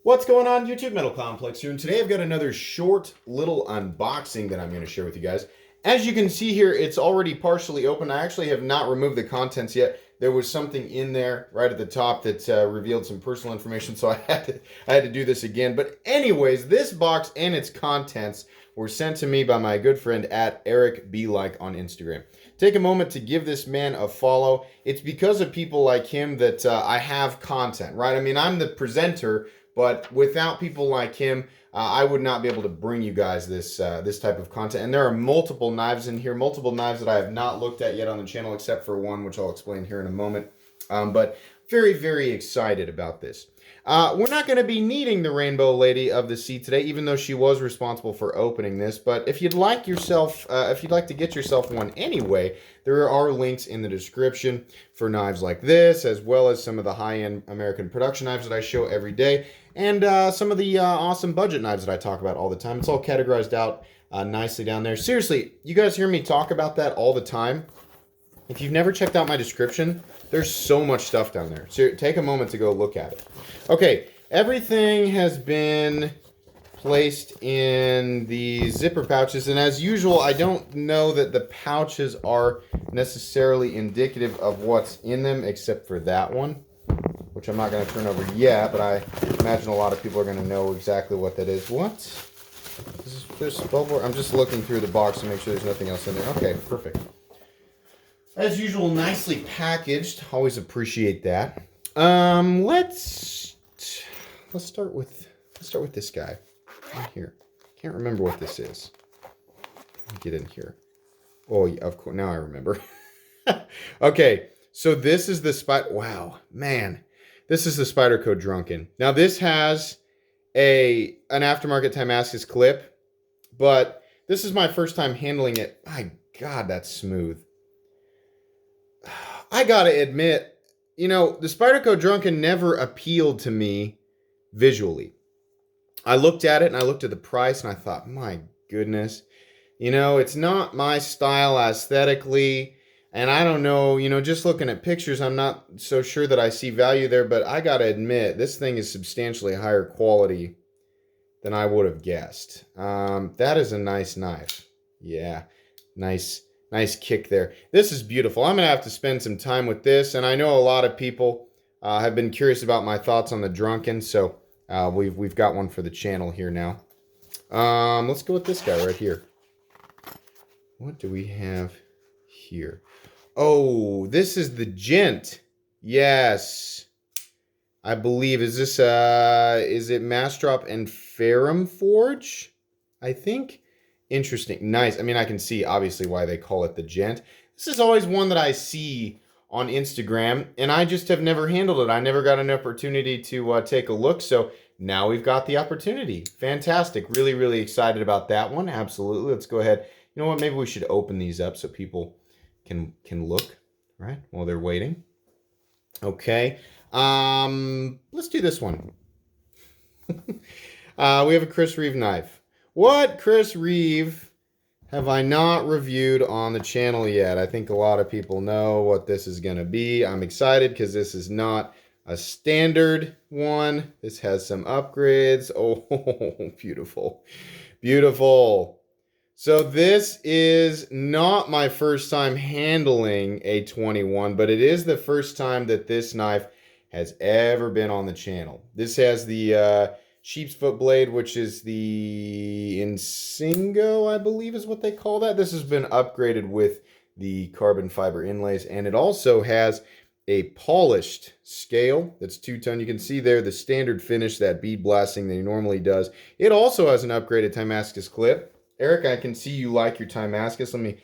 What's going on, YouTube? Metal Complex here, and today I've got another short little unboxing that I'm going to share with you guys. As you can see here, it's already partially open. I actually have not removed the contents yet. There was something in there right at the top that revealed some personal information, so I had to do this again. But anyways, this box and its contents were sent to me by my good friend at Eric B. Like on Instagram. Take a moment to give this man a follow. It's because of people like him that I have content, right? I mean, I'm the presenter, but without people like him, I would not be able to bring you guys this this type of content. And there are multiple knives in here, multiple knives that I have not looked at yet on the channel, except for one, which I'll explain here in a moment. But very, very excited about this. We're not going to be needing the Rainbow Lady of the Sea today, even though she was responsible for opening this. But if you'd like to get yourself one anyway, there are links in the description for knives like this, as well as some of the high-end American production knives that I show every day, and some of the awesome budget knives that I talk about all the time. It's all categorized out nicely down there. Seriously, you guys hear me talk about that all the time. If you've never checked out my description, there's so much stuff down there. So take a moment to go look at it. Okay, everything has been placed in the zipper pouches, and as usual, I don't know that the pouches are necessarily indicative of what's in them, except for that one, which I'm not going to turn over yet, but I imagine a lot of people are going to know exactly what that is. What? Is this bubble? I'm just looking through the box to make sure there's nothing else in there. Okay, perfect. As usual, nicely packaged. Always appreciate that. Let's start with this guy right here. Can't remember what this is. Let me get in here. Oh, yeah, of course. Now I remember. Okay, so this is the Wow, man, this is the Spyderco Drunken. Now this has an aftermarket Damascus clip, but this is my first time handling it. My God, that's smooth. I gotta admit, you know, the Spyderco Drunken never appealed to me visually. I looked at it and I looked at the price and I thought, my goodness, you know, it's not my style aesthetically. And I don't know, you know, just looking at pictures, I'm not so sure that I see value there. But I gotta admit, this thing is substantially higher quality than I would have guessed. That is a nice knife. Yeah, nice kick there. This is beautiful. I'm going to have to spend some time with this, and I know a lot of people have been curious about my thoughts on the Drunken, so we've got one for the channel here now. Let's go with this guy right here. What do we have here? Oh, this is the Gent. Yes. I believe, is it Mastrop and Ferrum Forge? I think. Interesting. Nice. I mean, I can see obviously why they call it the Gent. This is always one that I see on Instagram, and I just have never handled it. I never got an opportunity to take a look, so now we've got the opportunity. Fantastic. Really, really excited about that one. Absolutely. Let's go ahead. You know what? Maybe we should open these up so people can look, right, while they're waiting. Okay. Let's do this one. We have a Chris Reeve knife. What Chris Reeve have I not reviewed on the channel yet? I think a lot of people know what this is going to be. I'm excited because this is not a standard one. This has some upgrades. Oh, beautiful. Beautiful. So this is not my first time handling a 21, but it is the first time that this knife has ever been on the channel. This has the sheep's foot blade, which is the Insingo, I believe is what they call that. This has been upgraded with the carbon fiber inlays, and it also has a polished scale that's 2-ton. You can see there the standard finish, that bead blasting that he normally does. It also has an upgraded Damascus clip. Eric, I can see you like your Damascus. Let me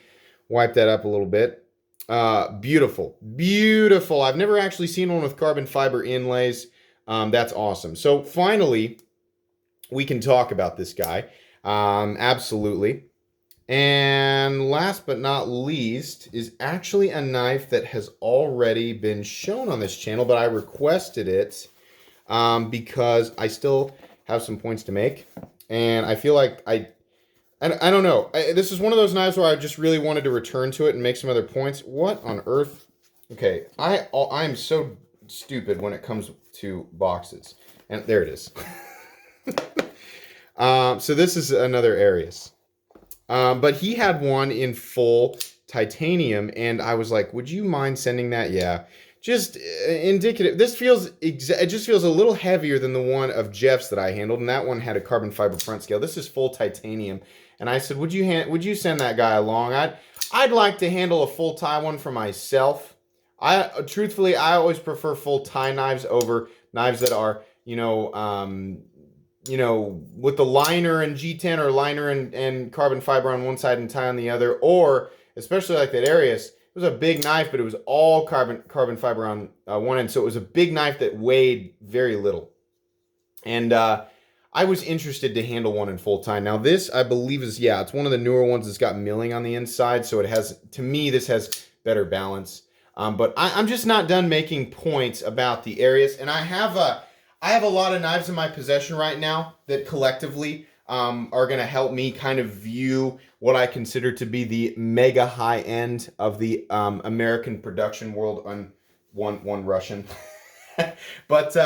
wipe that up a little bit. Beautiful. Beautiful. I've never actually seen one with carbon fiber inlays. That's awesome. So finally, we can talk about this guy. Absolutely. And last but not least is actually a knife that has already been shown on this channel, but I requested it because I still have some points to make. And I feel like I don't know. This is one of those knives where I just really wanted to return to it and make some other points. What on earth? Okay, I'm so stupid when it comes to boxes. And there it is. So this is another Arius. But he had one in full titanium, and I was like, would you mind sending that? Yeah. Just indicative. This feels, it just feels a little heavier than the one of Jeff's that I handled, and that one had a carbon fiber front scale. This is full titanium. And I said, would you send that guy along? I'd like to handle a full tie one for myself. Truthfully, I always prefer full tie knives over knives that are, with the liner and G10 or liner and carbon fiber on one side and tie on the other, or especially like that Arius, it was a big knife, but it was all carbon fiber on one end, so it was a big knife that weighed very little. And I was interested to handle one in full tie. Now this, I believe, is, yeah, it's one of the newer ones that's got milling on the inside, so it has, to me, this has better balance. But I'm just not done making points about the Arius, and I have a lot of knives in my possession right now that collectively are going to help me kind of view what I consider to be the mega high end of the American production world on one Russian. But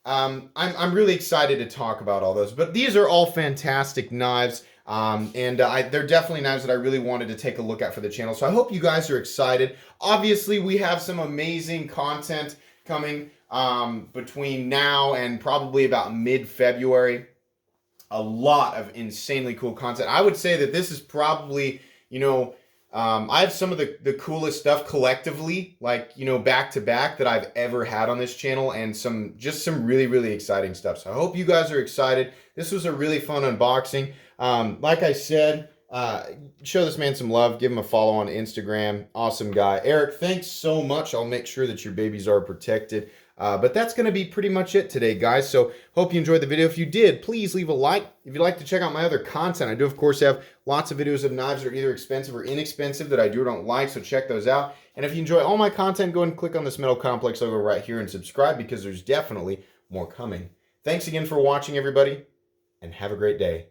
I'm really excited to talk about all those. But these are all fantastic knives. They're definitely knives that I really wanted to take a look at for the channel. So I hope you guys are excited. Obviously, we have some amazing content coming between now and probably about mid-February. A lot of insanely cool content. I would say that this is probably, I have some of the coolest stuff collectively, like, back to back, that I've ever had on this channel, and some really, really exciting stuff. So I hope you guys are excited. This was a really fun unboxing. Like I said, show this man some love. Give him a follow on Instagram. Awesome guy. Eric, thanks so much. I'll make sure that your babies are protected. But that's going to be pretty much it today, guys. So hope you enjoyed the video. If you did, please leave a like. If you'd like to check out my other content, I do, of course, have lots of videos of knives that are either expensive or inexpensive that I do or don't like, so check those out. And if you enjoy all my content, go ahead and click on this metal complex logo right here and subscribe, because there's definitely more coming. Thanks again for watching, everybody, and have a great day.